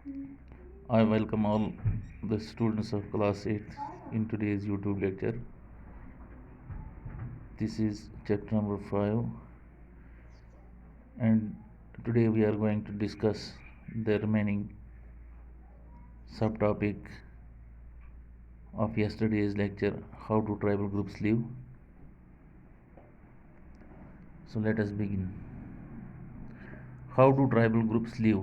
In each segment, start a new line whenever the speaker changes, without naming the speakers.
I welcome all the students of class 8th in today's YouTube lecture. This is chapter number 5, and today we are going to discuss the remaining subtopic of yesterday's lecture, how do tribal groups live. So let us begin. How do tribal groups live?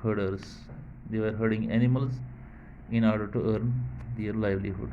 herders, they were herding animals in order to earn their livelihood.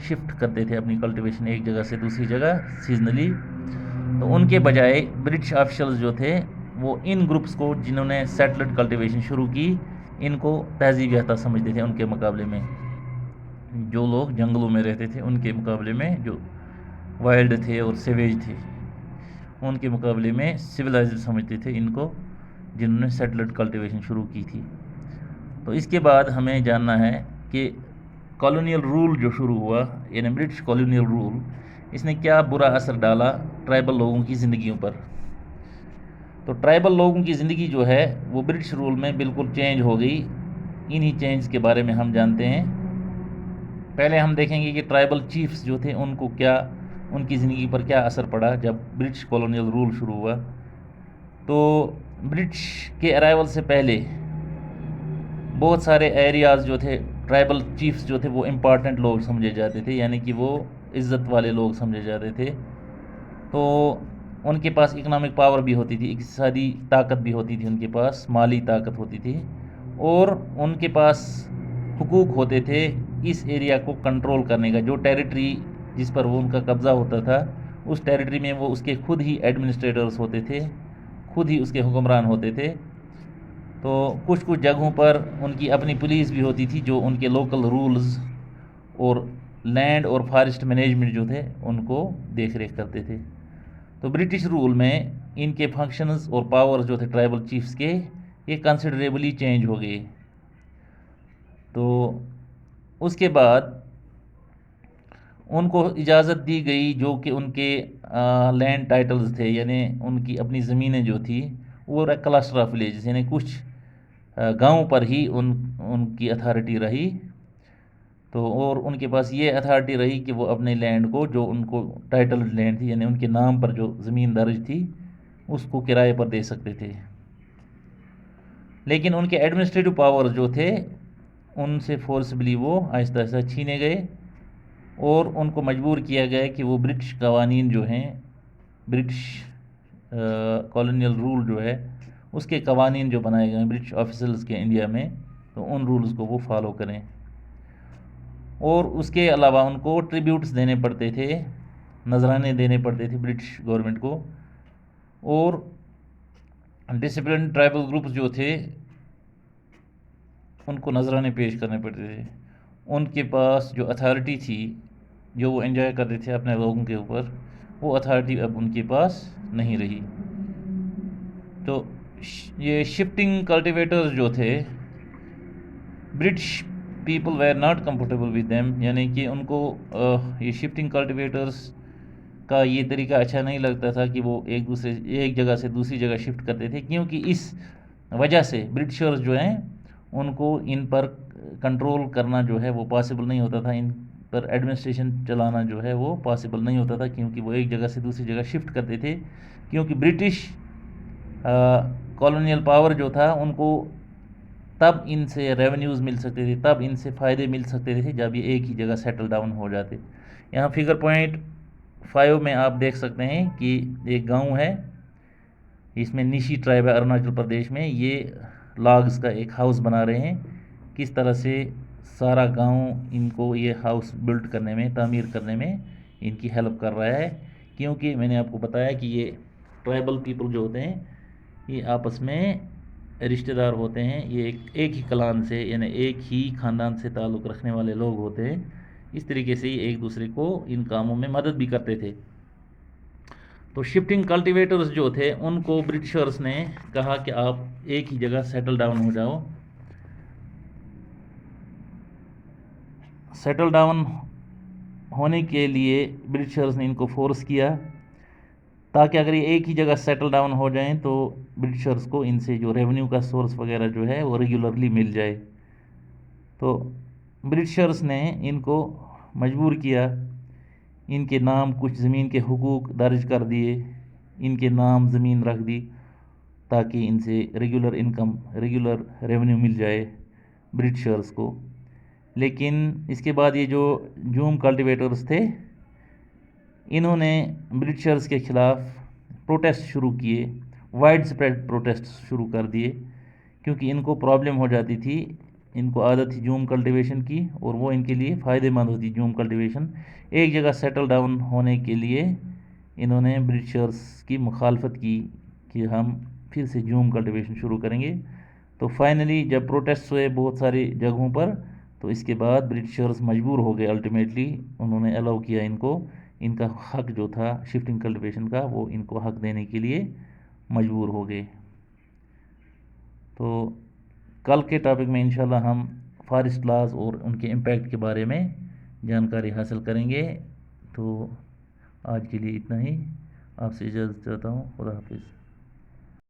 Shift کرتے تھے اپنی cultivation ایک جگہ سے دوسری جگہ seasonally, تو ان کے بجائے برٹش آفیشلز جو تھے وہ ان گروپس کو جنہوں نے سیٹلڈ کلٹیویشن شروع کی ان کو تہذیب یافتہ سمجھتے تھے، ان کے مقابلے میں جو لوگ جنگلوں میں رہتے تھے ان کے مقابلے میں جو وائلڈ تھے اور سیویج تھے ان کے مقابلے میں سویلائزڈ سمجھتے تھے ان کو جنہوں نے سیٹلڈ کلٹیویشن شروع کی تھی۔ تو اس کے بعد ہمیں جاننا ہے کہ کالونیل رول جو شروع ہوا یعنی برٹش کالونیل رول، اس نے کیا برا اثر ڈالا ٹرائبل لوگوں کی زندگیوں پر۔ تو ٹرائبل لوگوں کی زندگی جو ہے وہ برٹش رول میں بالکل چینج ہو گئی۔ انہی چینج کے بارے میں ہم جانتے ہیں۔ پہلے ہم دیکھیں گے کہ ٹرائبل چیفز جو تھے ان کو کیا، ان کی زندگی پر کیا اثر پڑا جب برٹش کالونیل رول شروع ہوا۔ تو برٹش کے ارائیول سے پہلے بہت سارے ایریاز جو تھے ٹرائبل چیفز جو تھے وہ امپارٹنٹ لوگ سمجھے جاتے تھے، یعنی کہ وہ عزت والے لوگ سمجھے جاتے تھے۔ تو ان کے پاس اکنامک پاور بھی ہوتی تھی، اقتصادی طاقت بھی ہوتی تھی، ان کے پاس مالی طاقت ہوتی تھی، اور ان کے پاس حقوق ہوتے تھے اس ایریا کو کنٹرول کرنے کا۔ جو ٹیریٹری جس پر وہ ان کا قبضہ ہوتا تھا اس ٹیریٹری میں وہ اس کے خود ہی ایڈمنسٹریٹرز ہوتے تھے، خود ہی اس کے حکمران ہوتے تھے۔ تو کچھ جگہوں پر ان کی اپنی پولیس بھی ہوتی تھی جو ان کے لوکل رولز اور لینڈ اور فارسٹ مینجمنٹ جو تھے ان کو دیکھ ریکھ کرتے تھے۔ تو برٹش رول میں ان کے فنکشنز اور پاورز جو تھے ٹرائبل چیفز کے یہ کنسیڈریبلی چینج ہو گئے۔ تو اس کے بعد ان کو اجازت دی گئی جو کہ ان کے لینڈ ٹائٹلز تھے، یعنی ان کی اپنی زمینیں جو تھی وہ کلسٹر آف ولیجز، یعنی کچھ گاؤں پر ہی ان کی اتھارٹی رہی۔ تو اور ان کے پاس یہ اتھارٹی رہی کہ وہ اپنے لینڈ کو جو ان کو ٹائٹل لینڈ تھی یعنی ان کے نام پر جو زمین درج تھی اس کو کرائے پر دے سکتے تھے۔ لیکن ان کے ایڈمنسٹریٹو پاور جو تھے ان سے فورسبلی وہ آہستہ آہستہ چھینے گئے اور ان کو مجبور کیا گیا کہ وہ برٹش قوانین جو ہیں، برٹش کالونیل رول جو ہے اس کے قوانین جو بنائے گئے ہیں برٹش آفیسرز کے انڈیا میں، تو ان رولز کو وہ فالو کریں۔ اور اس کے علاوہ ان کو ٹریبیوٹس دینے پڑتے تھے، نذرانے دینے پڑتے تھے برٹش گورنمنٹ کو، اور ڈسپلن ٹرائبل گروپس جو تھے ان کو نذرانے پیش کرنے پڑتے تھے۔ ان کے پاس جو اتھارٹی تھی جو وہ انجوائے کرتے تھے اپنے لوگوں کے اوپر، وہ اتھارٹی اب ان کے پاس نہیں رہی۔ تو یہ شفٹنگ کلٹیویٹرز جو تھے British people were not comfortable with them, یعنی کہ ان کو یہ شفٹنگ کلٹیویٹرز کا یہ طریقہ اچھا نہیں لگتا تھا کہ وہ ایک جگہ سے دوسری جگہ شفٹ کرتے تھے، کیونکہ اس وجہ سے برٹشرز جو ہیں ان کو ان پر کنٹرول کرنا جو ہے وہ پاسبل نہیں ہوتا تھا، ان پر ایڈمنسٹریشن چلانا جو ہے وہ پاسبل نہیں ہوتا تھا، کیونکہ وہ ایک جگہ سے دوسری جگہ شفٹ کرتے تھے۔ کیونکہ برٹش کالونیل پاور جو تھا ان کو تب ان سے ریونیوز مل سکتے تھے، تب ان سے فائدے مل سکتے تھے جب یہ ایک ہی جگہ سیٹل ڈاؤن ہو جاتے۔ یہاں فگر پوائنٹ 5 میں آپ دیکھ سکتے ہیں کہ ایک گاؤں ہے، اس میں نیشی ٹرائب ہے اروناچل پردیش میں، یہ لاگز کا ایک ہاؤس بنا رہے ہیں۔ کس طرح سے سارا گاؤں ان کو یہ ہاؤس بلڈ کرنے میں، تعمیر کرنے میں ان کی ہیلپ کر رہا ہے، کیونکہ میں نے آپ کو بتایا کہ یہ ٹرائبل پیپل جو ہوتے ہیں یہ آپس میں رشتہ دار ہوتے ہیں، یہ ایک ہی کلان سے یعنی ایک ہی خاندان سے تعلق رکھنے والے لوگ ہوتے ہیں۔ اس طریقے سے یہ ایک دوسرے کو ان کاموں میں مدد بھی کرتے تھے۔ تو شفٹنگ کلٹیویٹرز جو تھے ان کو برٹشرز نے کہا کہ آپ ایک ہی جگہ سیٹل ڈاؤن ہو جاؤ۔ سیٹل ڈاؤن ہونے کے لیے برٹشرز نے ان کو فورس کیا تاکہ اگر یہ ایک ہی جگہ سیٹل ڈاؤن ہو جائیں تو برٹشرز کو ان سے جو ریونیو کا سورس وغیرہ جو ہے وہ ریگولرلی مل جائے۔ تو برٹشرز نے ان کو مجبور کیا، ان کے نام کچھ زمین کے حقوق درج کر دیے، ان کے نام زمین رکھ دی تاکہ ان سے ریگولر ریونیو مل جائے برٹشرز کو۔ لیکن اس کے بعد یہ جو جوم کلٹیویٹرز تھے انہوں نے برٹشرز کے خلاف پروٹیسٹ شروع کیے، وائڈ اسپریڈ پروٹیسٹ شروع کر دیے، کیونکہ ان کو پرابلم ہو جاتی تھی ان کو عادت تھی جوم کلٹیویشن کی، اور وہ ان کے لیے فائدہ مند ہوتی جوم کلٹیویشن۔ ایک جگہ سیٹل ڈاؤن ہونے کے لیے انہوں نے برٹشرز کی مخالفت کی کہ ہم پھر سے جوم کلٹیویشن شروع کریں گے۔ تو فائنلی جب پروٹیسٹ ہوئے بہت ساری جگہوں پر، تو اس کے بعد برٹشرز مجبور ہو گئے، الٹیمیٹلی انہوں نے الاؤ کیا ان کو، ان کا حق جو تھا شفٹنگ کلٹیویشن کا وہ ان کو حق دینے کے لیے مجبور ہو گئے۔ تو کل کے ٹاپک میں انشاءاللہ ہم فارسٹ لاز اور ان کے امپیکٹ کے بارے میں جانکاری حاصل کریں گے۔ تو آج کے لیے اتنا ہی، آپ سے اجازت چاہتا ہوں، خدا حافظ۔